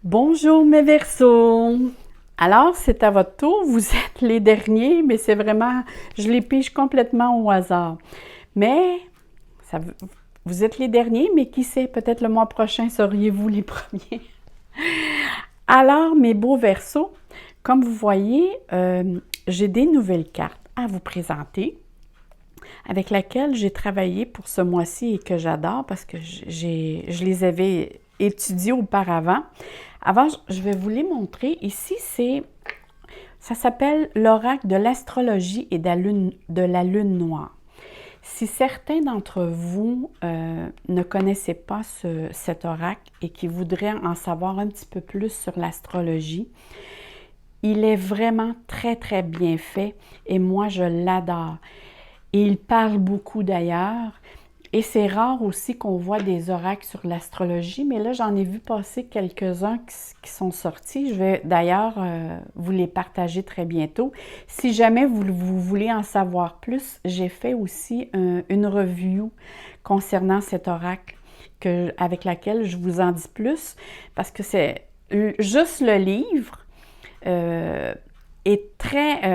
Bonjour mes Verseaux! Alors, c'est à votre tour, vous êtes les derniers, mais c'est vraiment, je les pige complètement au hasard. Mais, ça, vous êtes les derniers, mais qui sait, peut-être le mois prochain seriez-vous les premiers. Alors, mes beaux Verseaux, comme vous voyez, j'ai des nouvelles cartes à vous présenter avec laquelle j'ai travaillé pour ce mois-ci et que j'adore parce que je les avais étudiées auparavant. Avant, je vais vous les montrer. Ici, ça s'appelle l'oracle de l'astrologie et de la lune noire. Si certains d'entre vous ne connaissaient pas cet oracle et qui voudraient en savoir un petit peu plus sur l'astrologie, il est vraiment très, très bien fait et moi, je l'adore. Et il parle beaucoup d'ailleurs. Et c'est rare aussi qu'on voit des oracles sur l'astrologie, mais là, j'en ai vu passer quelques-uns qui sont sortis. Je vais d'ailleurs vous les partager très bientôt. Si jamais vous voulez en savoir plus, j'ai fait aussi une review concernant cet oracle avec laquelle je vous en dis plus, parce que c'est juste le livre.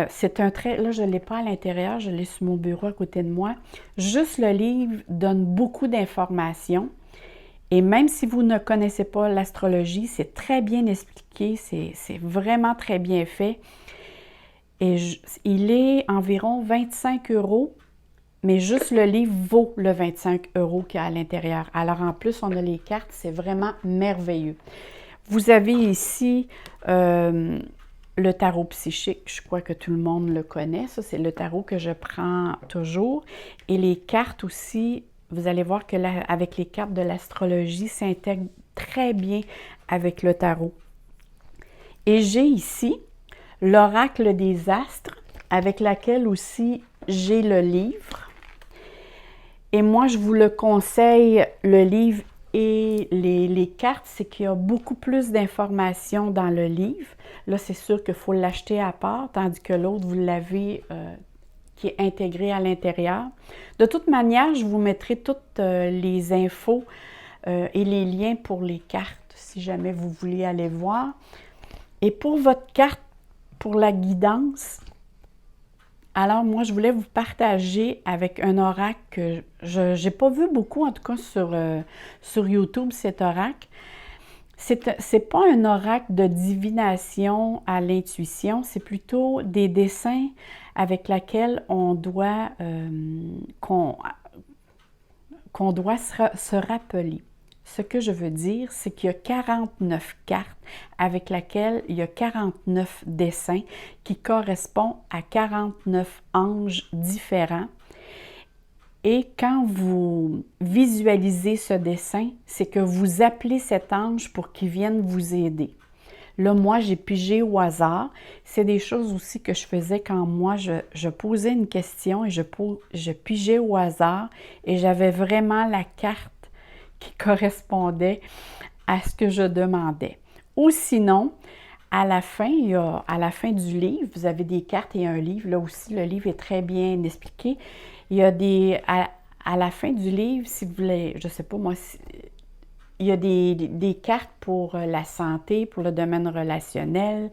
C'est un très, là je ne l'ai pas à l'intérieur, je l'ai sur mon bureau à côté de moi. Juste le livre donne beaucoup d'informations et même si vous ne connaissez pas l'astrologie, c'est très bien expliqué, c'est vraiment très bien fait. Et il est environ 25 euros, mais juste le livre vaut le 25 euros qu'il y a à l'intérieur. Alors en plus, on a les cartes, c'est vraiment merveilleux. Vous avez ici le tarot psychique, je crois que tout le monde le connaît. Ça, c'est le tarot que je prends toujours. Et les cartes aussi, vous allez voir que avec les cartes de l'astrologie, s'intègre très bien avec le tarot. Et j'ai ici l'oracle des astres, avec laquelle aussi j'ai le livre. Et moi, je vous le conseille, le livre et les cartes, c'est qu'il y a beaucoup plus d'informations dans le livre. Là, c'est sûr qu'il faut l'acheter à part, tandis que l'autre, vous l'avez qui est intégré à l'intérieur. De toute manière, je vous mettrai toutes les infos et les liens pour les cartes, si jamais vous voulez aller voir. Et pour votre carte, pour la guidance, alors moi, je voulais vous partager avec un oracle que je n'ai pas vu beaucoup, en tout cas sur YouTube, cet oracle. C'est pas un oracle de divination à l'intuition, c'est plutôt des dessins avec lesquels on doit, qu'on doit se rappeler. Ce que je veux dire, c'est qu'il y a 49 cartes avec lesquelles il y a 49 dessins qui correspondent à 49 anges différents. Et quand vous visualisez ce dessin, c'est que vous appelez cet ange pour qu'il vienne vous aider. Là, moi, j'ai pigé au hasard. C'est des choses aussi que je faisais quand moi, je posais une question et je pigeais au hasard et j'avais vraiment la carte qui correspondait à ce que je demandais. Ou sinon, à la fin du livre, vous avez des cartes et un livre. Là aussi, le livre est très bien expliqué. Il y a à la fin du livre, si vous voulez, je ne sais pas moi, il y a des cartes pour la santé, pour le domaine relationnel,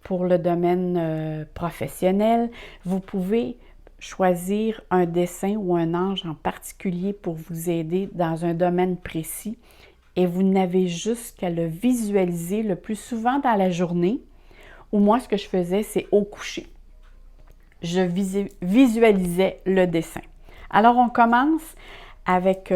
pour le domaine professionnel. Vous pouvez choisir un dessin ou un ange en particulier pour vous aider dans un domaine précis et vous n'avez juste qu'à le visualiser le plus souvent dans la journée. Ou moi, ce que je faisais, c'est au coucher. Je visualisais le dessin. Alors, on commence avec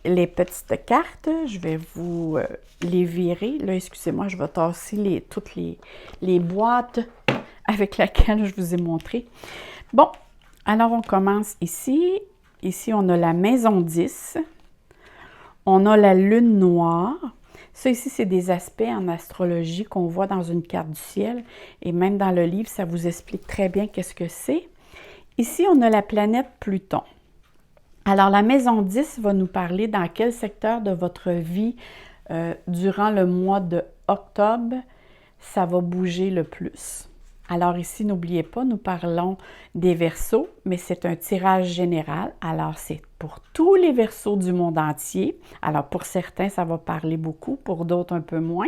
les petites cartes. Je vais vous les virer. Là, excusez-moi, je vais tasser toutes les boîtes avec lesquelles je vous ai montré. Bon, alors on commence ici. Ici, on a la maison 10. On a la lune noire. Ça ici, c'est des aspects en astrologie qu'on voit dans une carte du ciel. Et même dans le livre, ça vous explique très bien qu'est-ce que c'est. Ici, on a la planète Pluton. Alors, la maison 10 va nous parler dans quel secteur de votre vie, durant le mois de octobre, ça va bouger le plus. Alors ici, n'oubliez pas, nous parlons des Verseaux, mais c'est un tirage général. Alors, c'est pour tous les Verseaux du monde entier. Alors, pour certains, ça va parler beaucoup, pour d'autres, un peu moins.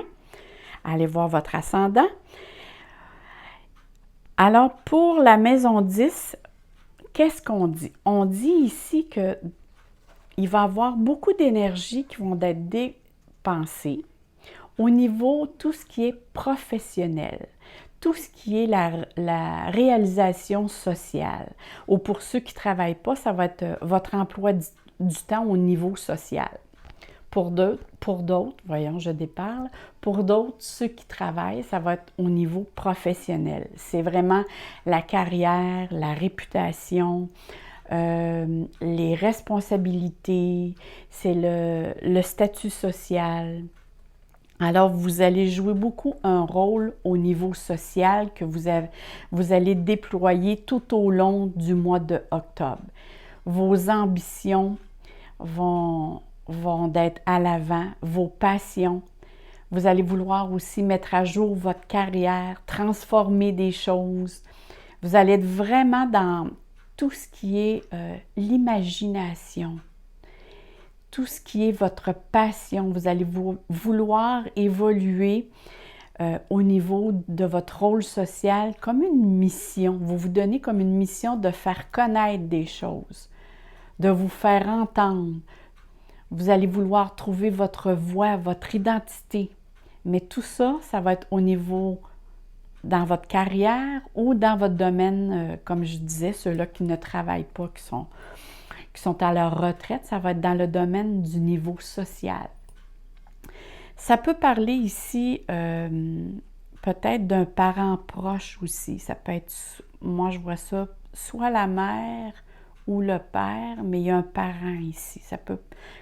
Allez voir votre ascendant. Alors, pour la maison 10, qu'est-ce qu'on dit? On dit ici qu'il va y avoir beaucoup d'énergie qui vont être dépensées au niveau tout ce qui est professionnel, tout ce qui est la réalisation sociale. Ou pour ceux qui ne travaillent pas, ça va être votre emploi du temps au niveau social. Pour d'autres, voyons, je déparle, pour d'autres, ceux qui travaillent, ça va être au niveau professionnel. C'est vraiment la carrière, la réputation, les responsabilités, c'est le statut social. Alors, vous allez jouer beaucoup un rôle au niveau social que vous allez déployer tout au long du mois d'octobre. Vos ambitions vont être à l'avant, vos passions. Vous allez vouloir aussi mettre à jour votre carrière, transformer des choses. Vous allez être vraiment dans tout ce qui est l'imagination, tout ce qui est votre passion. Vous allez vouloir évoluer au niveau de votre rôle social comme une mission. Vous vous donnez comme une mission de faire connaître des choses, de vous faire entendre. Vous allez vouloir trouver votre voix, votre identité. Mais tout ça, ça va être au niveau dans votre carrière ou dans votre domaine, comme je disais, ceux-là qui ne travaillent pas, qui sont à leur retraite, ça va être dans le domaine du niveau social. Ça peut parler ici peut-être d'un parent proche aussi. Ça peut être, moi je vois ça, soit la mère ou le père, mais il y a un parent ici. Ça peut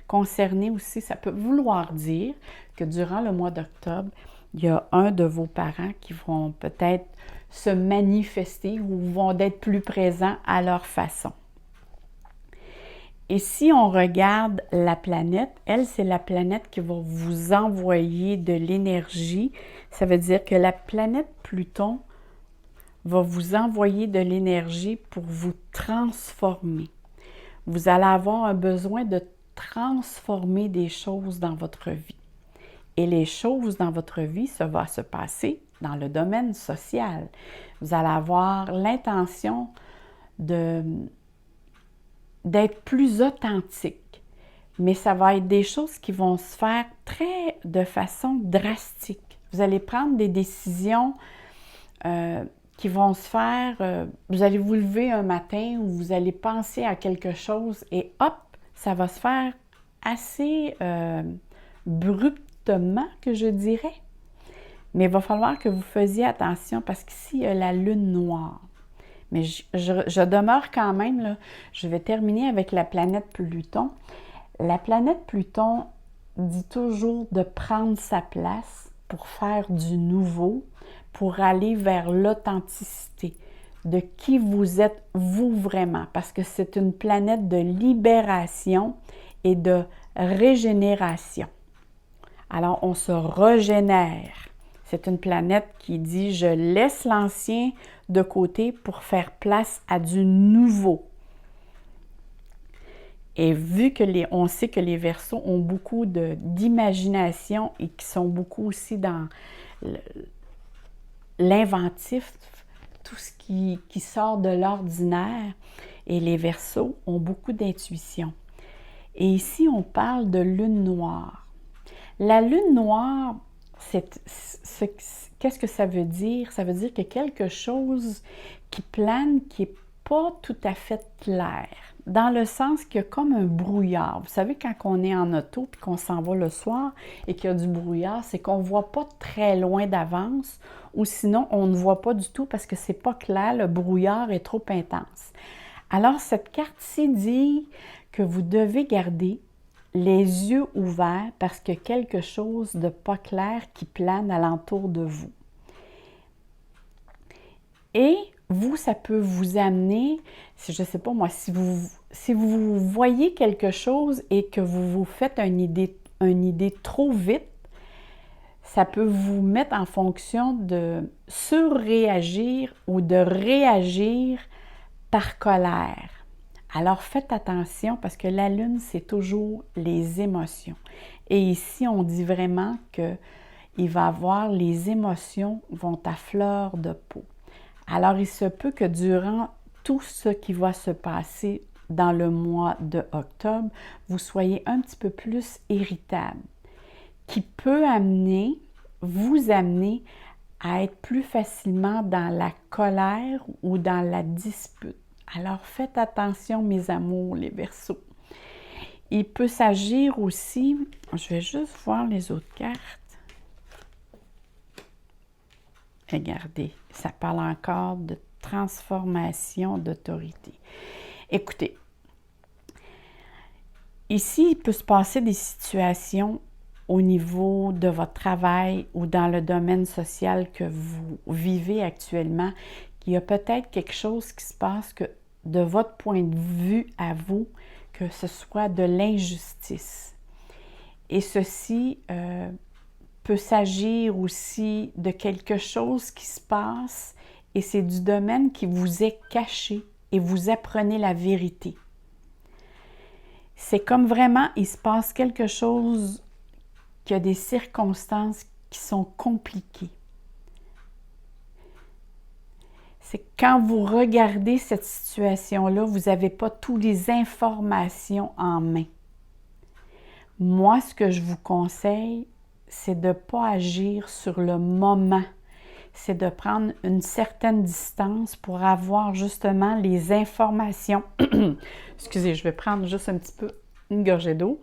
concerner aussi, ça peut vouloir dire que durant le mois d'octobre, il y a un de vos parents qui vont peut-être se manifester ou vont être plus présents à leur façon. Et si on regarde la planète, elle, c'est la planète qui va vous envoyer de l'énergie. Ça veut dire que la planète Pluton va vous envoyer de l'énergie pour vous transformer. Vous allez avoir un besoin de transformer des choses dans votre vie. Et les choses dans votre vie, ça va se passer dans le domaine social. Vous allez avoir l'intention d'être plus authentique. Mais ça va être des choses qui vont se faire de façon drastique. Vous allez prendre des décisions qui vont se faire, vous allez vous lever un matin où vous allez penser à quelque chose et hop, ça va se faire assez abruptement, que je dirais. Mais il va falloir que vous faisiez attention parce qu'ici, il y a la lune noire. Mais je demeure quand même, là, je vais terminer avec la planète Pluton. La planète Pluton dit toujours de prendre sa place pour faire du nouveau, pour aller vers l'authenticité de qui vous êtes vous vraiment, parce que c'est une planète de libération et de régénération. Alors, on se régénère. C'est une planète qui dit « je laisse l'ancien de côté pour faire place à du nouveau ». Et vu que on sait que les Verseaux ont beaucoup d'imagination et qui sont beaucoup aussi dans l'inventif, tout ce qui sort de l'ordinaire, et les Verseaux ont beaucoup d'intuition. Et ici, on parle de lune noire. La lune noire, qu'est-ce que ça veut dire? Ça veut dire qu'il y a quelque chose qui plane, qui n'est pas tout à fait clair, dans le sens qu'il y a comme un brouillard. Vous savez, quand on est en auto et qu'on s'en va le soir et qu'il y a du brouillard, c'est qu'on ne voit pas très loin d'avance ou sinon on ne voit pas du tout parce que c'est pas clair, le brouillard est trop intense. Alors, cette carte-ci dit que vous devez garder les yeux ouverts parce qu'il y a quelque chose de pas clair qui plane alentour de vous. Et vous, ça peut vous amener, je ne sais pas moi, si vous voyez quelque chose et que vous vous faites une idée trop vite, ça peut vous mettre en fonction de surréagir ou de réagir par colère. Alors faites attention parce que la lune, c'est toujours les émotions. Et ici, on dit vraiment que il va avoir les émotions vont à fleur de peau. Alors, il se peut que durant tout ce qui va se passer dans le mois de octobre, vous soyez un petit peu plus irritable, qui peut vous amener à être plus facilement dans la colère ou dans la dispute. Alors, faites attention, mes amours, les Verseaux. Il peut s'agir aussi, je vais juste voir les autres cartes. Regardez, ça parle encore de transformation d'autorité. Écoutez, ici, il peut se passer des situations au niveau de votre travail ou dans le domaine social que vous vivez actuellement, qu'il y a peut-être quelque chose qui se passe que, de votre point de vue à vous, que ce soit de l'injustice. Et ceci peut s'agir aussi de quelque chose qui se passe et c'est du domaine qui vous est caché et vous apprenez la vérité. C'est comme vraiment, il se passe quelque chose, qu'il y a des circonstances qui sont compliquées. C'est quand vous regardez cette situation-là, vous n'avez pas toutes les informations en main. Moi, ce que je vous conseille, c'est de ne pas agir sur le moment. C'est de prendre une certaine distance pour avoir justement les informations. Excusez, je vais prendre juste un petit peu une gorgée d'eau.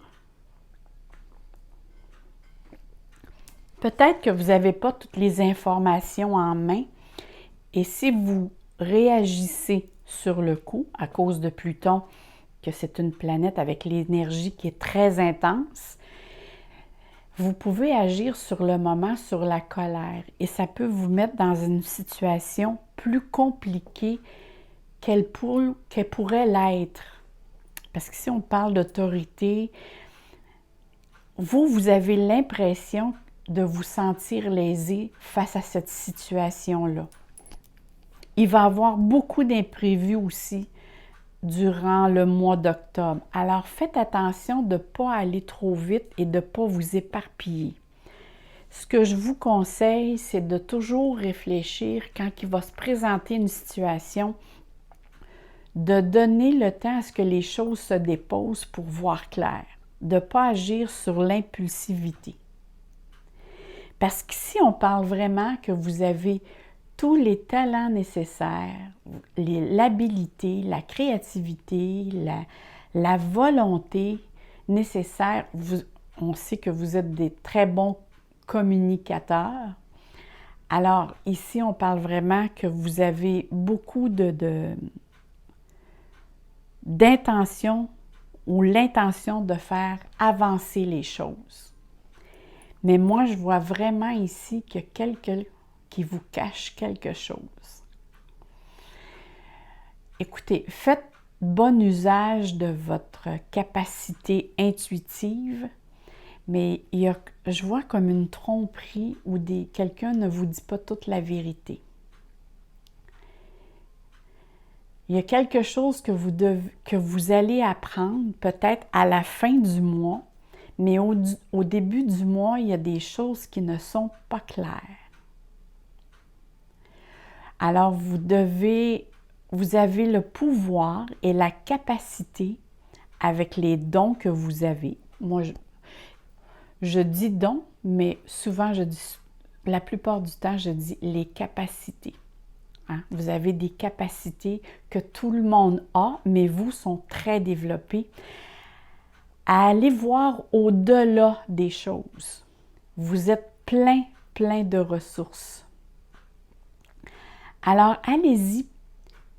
Peut-être que vous n'avez pas toutes les informations en main et si vous réagissez sur le coup à cause de Pluton, que c'est une planète avec l'énergie qui est très intense, vous pouvez agir sur le moment, sur la colère et ça peut vous mettre dans une situation plus compliquée qu'elle pourrait l'être. Parce que si on parle d'autorité, vous avez l'impression de vous sentir lésé face à cette situation-là. Il va y avoir beaucoup d'imprévus aussi durant le mois d'octobre. Alors, faites attention de ne pas aller trop vite et de ne pas vous éparpiller. Ce que je vous conseille, c'est de toujours réfléchir quand il va se présenter une situation, de donner le temps à ce que les choses se déposent pour voir clair, de ne pas agir sur l'impulsivité. Parce qu'ici, on parle vraiment que vous avez tous les talents nécessaires, l'habilité, la créativité, la volonté nécessaire. On sait que vous êtes des très bons communicateurs. Alors, ici, on parle vraiment que vous avez beaucoup d'intention ou l'intention de faire avancer les choses. Mais moi, je vois vraiment ici qu'il y a quelqu'un qui vous cache quelque chose. Écoutez, faites bon usage de votre capacité intuitive, mais je vois comme une tromperie où quelqu'un ne vous dit pas toute la vérité. Il y a quelque chose que vous allez apprendre peut-être à la fin du mois, mais au début du mois, il y a des choses qui ne sont pas claires. Alors, vous avez le pouvoir et la capacité avec les dons que vous avez. Moi, je dis dons, mais souvent, la plupart du temps, je dis les capacités. Hein? Vous avez des capacités que tout le monde a, mais vous sont très développées. À aller voir au-delà des choses. Vous êtes plein de ressources. Alors, allez-y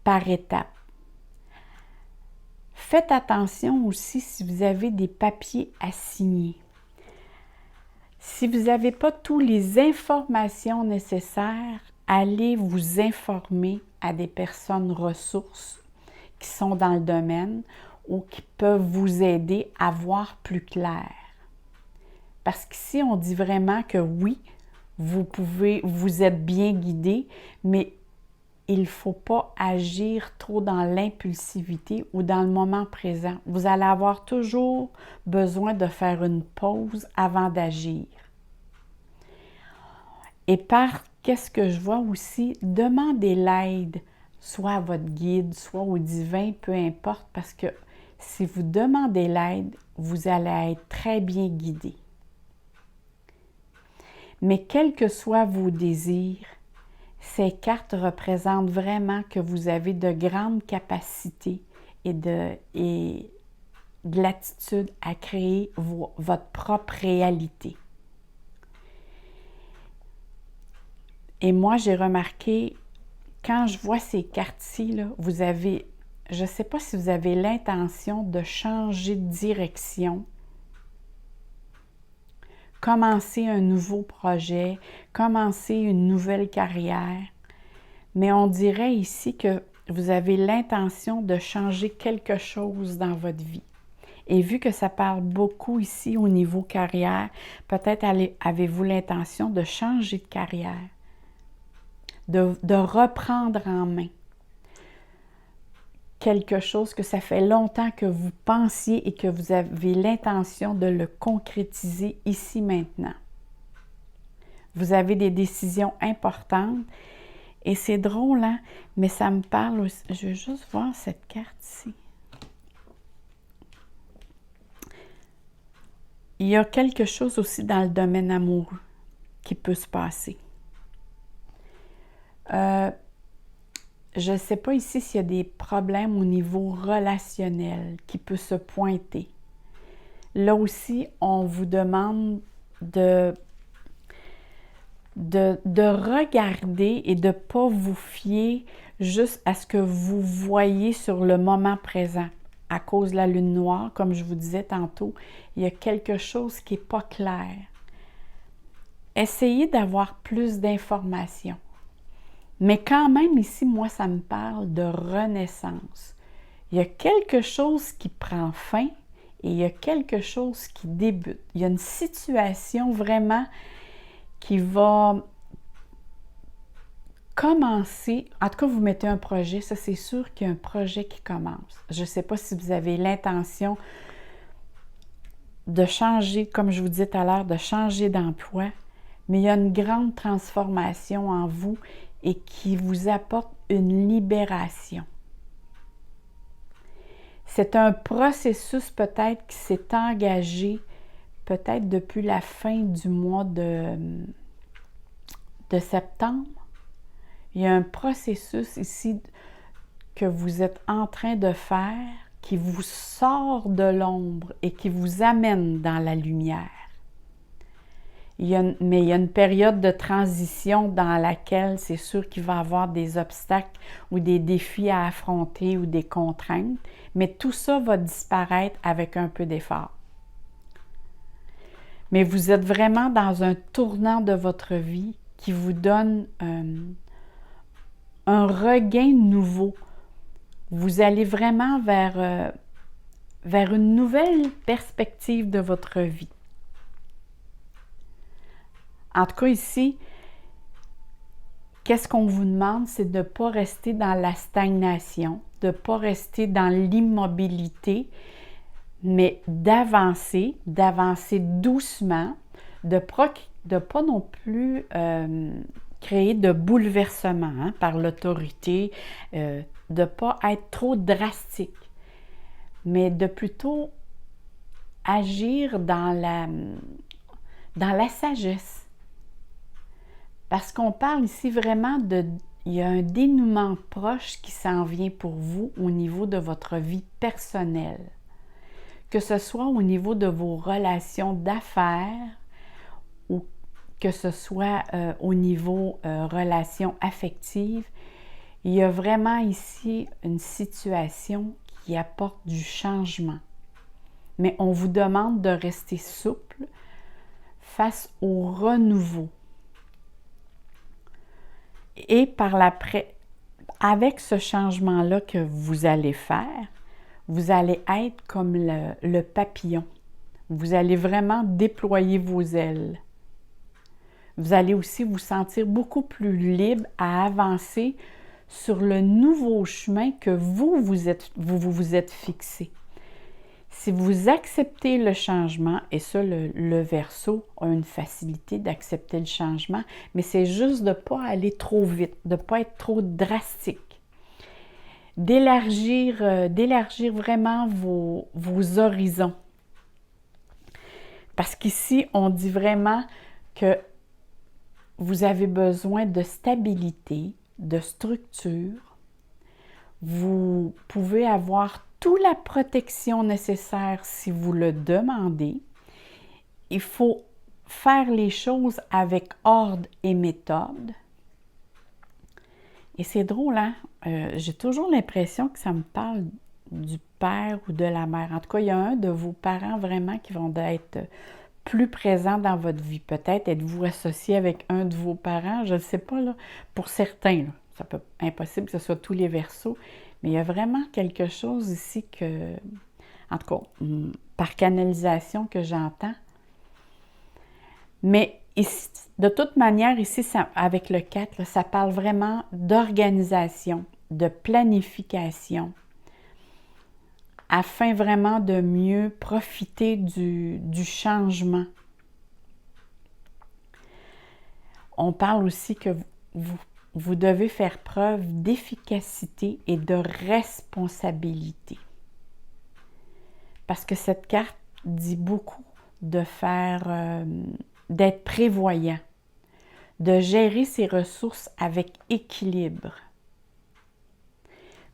par étapes. Faites attention aussi si vous avez des papiers à signer. Si vous n'avez pas toutes les informations nécessaires, allez vous informer à des personnes ressources qui sont dans le domaine ou qui peuvent vous aider à voir plus clair. Parce qu'ici, on dit vraiment que oui, vous êtes bien guidé, mais il ne faut pas agir trop dans l'impulsivité ou dans le moment présent. Vous allez avoir toujours besoin de faire une pause avant d'agir. Et qu'est-ce que je vois aussi? Demandez l'aide, soit à votre guide, soit au divin, peu importe, parce que si vous demandez l'aide, vous allez être très bien guidé. Mais quels que soient vos désirs, ces cartes représentent vraiment que vous avez de grandes capacités et de l'attitude à créer votre propre réalité. Et moi, j'ai remarqué, quand je vois ces cartes-ci, là, vous avez, je ne sais pas si vous avez l'intention de changer de direction, commencer un nouveau projet, commencer une nouvelle carrière, mais on dirait ici que vous avez l'intention de changer quelque chose dans votre vie. Et vu que ça parle beaucoup ici au niveau carrière, peut-être avez-vous l'intention de changer de carrière, de reprendre en main quelque chose que ça fait longtemps que vous pensiez et que vous avez l'intention de le concrétiser ici maintenant. Vous avez des décisions importantes et c'est drôle, hein? Mais ça me parle aussi. Je veux juste voir cette carte-ci. Il y a quelque chose aussi dans le domaine amoureux qui peut se passer. Je ne sais pas ici s'il y a des problèmes au niveau relationnel qui peuvent se pointer. Là aussi, on vous demande de regarder et de ne pas vous fier juste à ce que vous voyez sur le moment présent. À cause de la lune noire, comme je vous disais tantôt, il y a quelque chose qui n'est pas clair. Essayez d'avoir plus d'informations. Mais quand même, ici, moi, ça me parle de renaissance. Il y a quelque chose qui prend fin et il y a quelque chose qui débute. Il y a une situation vraiment qui va commencer. En tout cas, vous mettez un projet, ça c'est sûr qu'il y a un projet qui commence. Je ne sais pas si vous avez l'intention de changer, comme je vous disais tout à l'heure, de changer d'emploi, mais il y a une grande transformation en vous et qui vous apporte une libération. C'est un processus peut-être qui s'est engagé peut-être depuis la fin du mois de septembre. Il y a un processus ici que vous êtes en train de faire qui vous sort de l'ombre et qui vous amène dans la lumière. Mais il y a une période de transition dans laquelle c'est sûr qu'il va y avoir des obstacles ou des défis à affronter ou des contraintes, mais tout ça va disparaître avec un peu d'effort. Mais vous êtes vraiment dans un tournant de votre vie qui vous donne un regain nouveau. Vous allez vraiment vers une nouvelle perspective de votre vie. En tout cas, ici, qu'est-ce qu'on vous demande? C'est de ne pas rester dans la stagnation, de ne pas rester dans l'immobilité, mais d'avancer doucement, de pas non plus créer de bouleversement par l'autorité, de ne pas être trop drastique, mais de plutôt agir dans la sagesse. Parce qu'on parle ici vraiment il y a un dénouement proche qui s'en vient pour vous au niveau de votre vie personnelle. Que ce soit au niveau de vos relations d'affaires ou que ce soit au niveau relations affectives, il y a vraiment ici une situation qui apporte du changement. Mais on vous demande de rester souple face au renouveau. Et avec ce changement-là que vous allez faire, vous allez être comme le papillon. Vous allez vraiment déployer vos ailes. Vous allez aussi vous sentir beaucoup plus libre à avancer sur le nouveau chemin que vous vous êtes fixé. Si vous acceptez le changement, et ça, le Verseau a une facilité d'accepter le changement, mais c'est juste de ne pas aller trop vite, de ne pas être trop drastique. D'élargir vraiment vos horizons. Parce qu'ici, on dit vraiment que vous avez besoin de stabilité, de structure. Vous pouvez avoir toute la protection nécessaire si vous le demandez. Il faut faire les choses avec ordre et méthode. Et c'est drôle, hein? J'ai toujours l'impression que ça me parle du père ou de la mère. En tout cas, il y a un de vos parents vraiment qui vont être plus présents dans votre vie. Peut-être êtes-vous associé avec un de vos parents, je ne sais pas, là. Pour certains, là, ça peut être impossible que ce soit tous les Verseaux, mais il y a vraiment quelque chose ici que, en tout cas, par canalisation que j'entends. Mais ici, de toute manière, ici, avec le 4, là, ça parle vraiment d'organisation, de planification, afin vraiment de mieux profiter du changement. On parle aussi que vous devez faire preuve d'efficacité et de responsabilité. Parce que cette carte dit beaucoup de d'être prévoyant, de gérer ses ressources avec équilibre.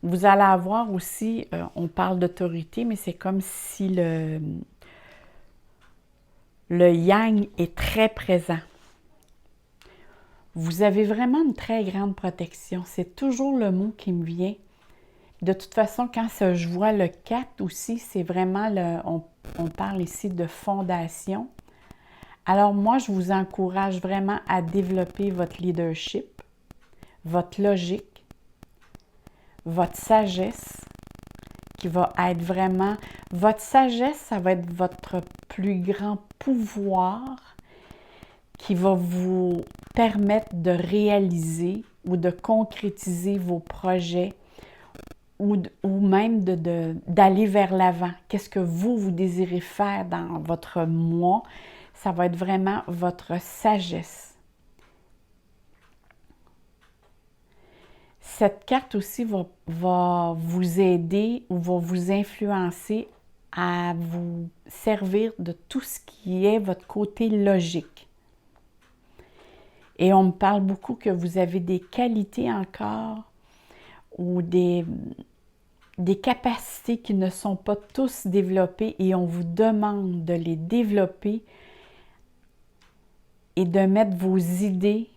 Vous allez avoir aussi, on parle d'autorité, mais c'est comme si le yang est très présent. Vous avez vraiment une très grande protection. C'est toujours le mot qui me vient. De toute façon, quand je vois le 4 aussi, c'est vraiment, on parle ici de fondation. Alors moi, je vous encourage vraiment à développer votre leadership, votre logique, votre sagesse, qui va être vraiment... Votre sagesse, ça va être votre plus grand pouvoir qui va vous permettre de réaliser ou de concrétiser vos projets ou même d'aller vers l'avant. Qu'est-ce que vous désirez faire dans votre mois? Ça va être vraiment votre sagesse. Cette carte aussi va vous aider ou va vous influencer à vous servir de tout ce qui est votre côté logique. Et on me parle beaucoup que vous avez des qualités encore ou des capacités qui ne sont pas tous développées et on vous demande de les développer et de mettre vos idées,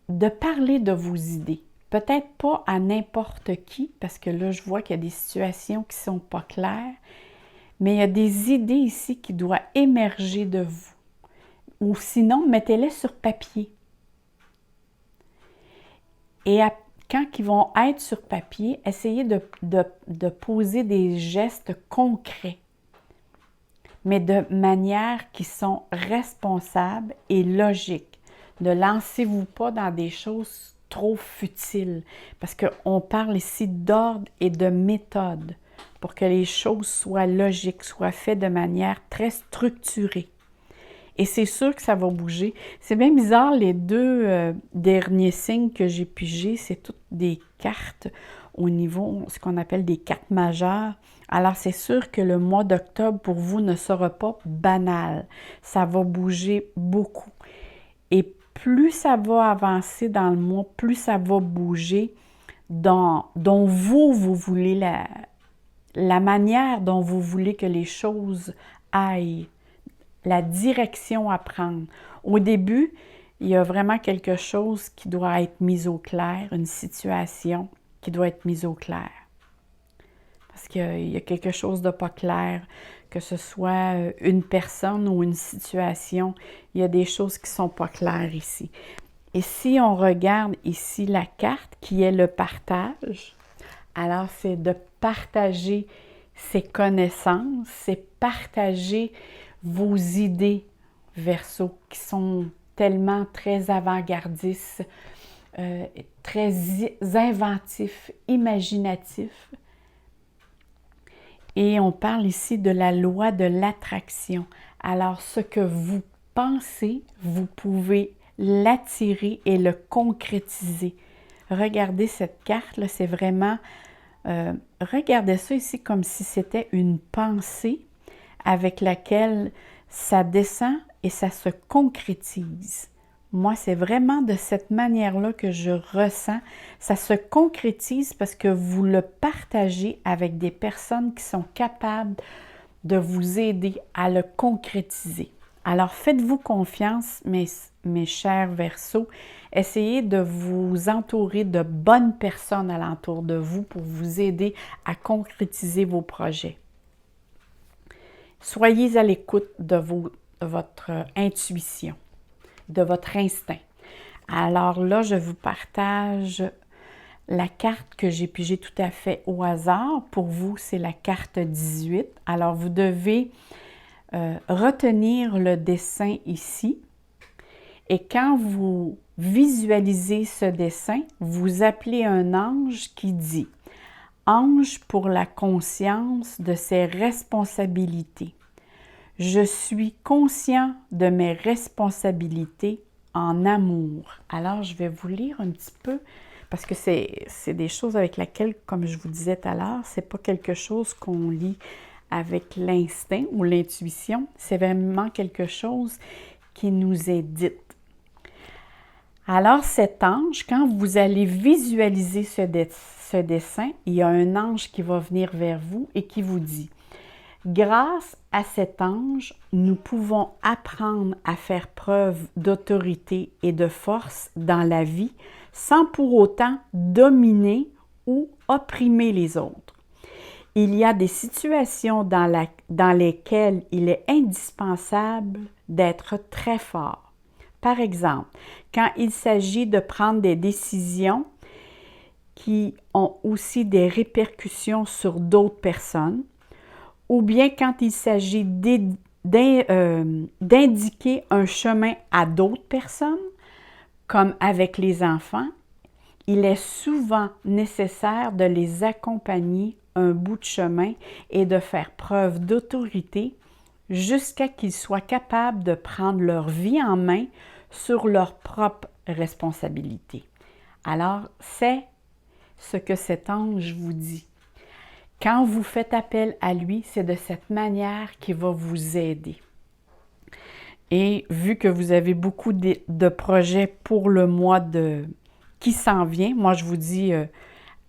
de parler de vos idées. Peut-être pas à n'importe qui, parce que là, je vois qu'il y a des situations qui ne sont pas claires, mais il y a des idées ici qui doivent émerger de vous. Ou sinon, mettez-les sur papier. Et quand ils vont être sur papier, essayez de poser des gestes concrets, mais de manière qui sont responsables et logiques. Ne lancez-vous pas dans des choses trop futiles, parce qu'on parle ici d'ordre et de méthode pour que les choses soient logiques, soient faites de manière très structurée. Et c'est sûr que ça va bouger. C'est bien bizarre, les deux derniers signes que j'ai pigés, c'est toutes des cartes au niveau, ce qu'on appelle des cartes majeures. Alors, c'est sûr que le mois d'octobre, pour vous, ne sera pas banal. Ça va bouger beaucoup. Et plus ça va avancer dans le mois, plus ça va bouger dont vous voulez la manière dont vous voulez que les choses aillent, la direction à prendre. Au début, il y a vraiment quelque chose qui doit être mis au clair, une situation qui doit être mise au clair. Parce qu'il y a quelque chose de pas clair, que ce soit une personne ou une situation, il y a des choses qui ne sont pas claires ici. Et si on regarde ici la carte qui est le partage, alors c'est de partager ses connaissances, c'est partager vos idées, Verseau, qui sont tellement très avant-gardistes, très inventifs, imaginatifs. Et on parle ici de la loi de l'attraction. Alors, ce que vous pensez, vous pouvez l'attirer et le concrétiser. Regardez cette carte, c'est vraiment... regardez ça ici comme si c'était une pensée avec laquelle ça descend et ça se concrétise. Moi, c'est vraiment de cette manière-là que je ressens. Ça se concrétise parce que vous le partagez avec des personnes qui sont capables de vous aider à le concrétiser. Alors, faites-vous confiance, mes chers Verseaux. Essayez de vous entourer de bonnes personnes alentour de vous pour vous aider à concrétiser vos projets. Soyez à l'écoute de votre intuition, de votre instinct. Alors là, je vous partage la carte que j'ai pigée tout à fait au hasard. Pour vous, c'est la carte 18. Alors, vous devez retenir le dessin ici. Et quand vous visualisez ce dessin, vous appelez un ange qui dit « Ange pour la conscience de ses responsabilités. Je suis conscient de mes responsabilités en amour. » Alors, je vais vous lire un petit peu parce que c'est des choses avec lesquelles, comme je vous disais tout à l'heure, ce n'est pas quelque chose qu'on lit avec l'instinct ou l'intuition. C'est vraiment quelque chose qui nous est dit. Alors, cet ange, quand vous allez visualiser ce dessin, il y a un ange qui va venir vers vous et qui vous dit « Grâce à cet ange, nous pouvons apprendre à faire preuve d'autorité et de force dans la vie sans pour autant dominer ou opprimer les autres. Il y a des situations dans lesquelles il est indispensable d'être très fort. Par exemple, quand il s'agit de prendre des décisions qui ont aussi des répercussions sur d'autres personnes, ou bien quand il s'agit d'indiquer un chemin à d'autres personnes, comme avec les enfants, il est souvent nécessaire de les accompagner un bout de chemin et de faire preuve d'autorité jusqu'à qu'ils soient capables de prendre leur vie en main sur leurs propres responsabilités. Alors, c'est ce que cet ange vous dit. Quand vous faites appel à lui, c'est de cette manière qu'il va vous aider. Et vu que vous avez beaucoup de projets pour le mois qui s'en vient, moi je vous dis,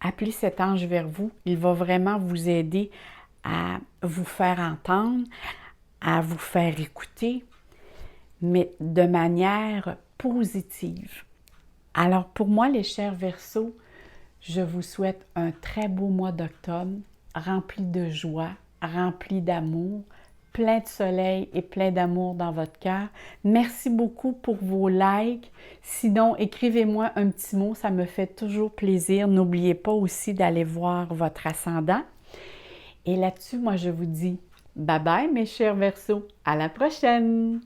appelez cet ange vers vous. Il va vraiment vous aider à vous faire entendre, à vous faire écouter, mais de manière positive. Alors pour moi, les chers Verseaux, je vous souhaite un très beau mois d'octobre, rempli de joie, rempli d'amour, plein de soleil et plein d'amour dans votre cœur. Merci beaucoup pour vos likes. Sinon, écrivez-moi un petit mot, ça me fait toujours plaisir. N'oubliez pas aussi d'aller voir votre ascendant. Et là-dessus, moi, je vous dis bye bye mes chers Verseaux. À la prochaine!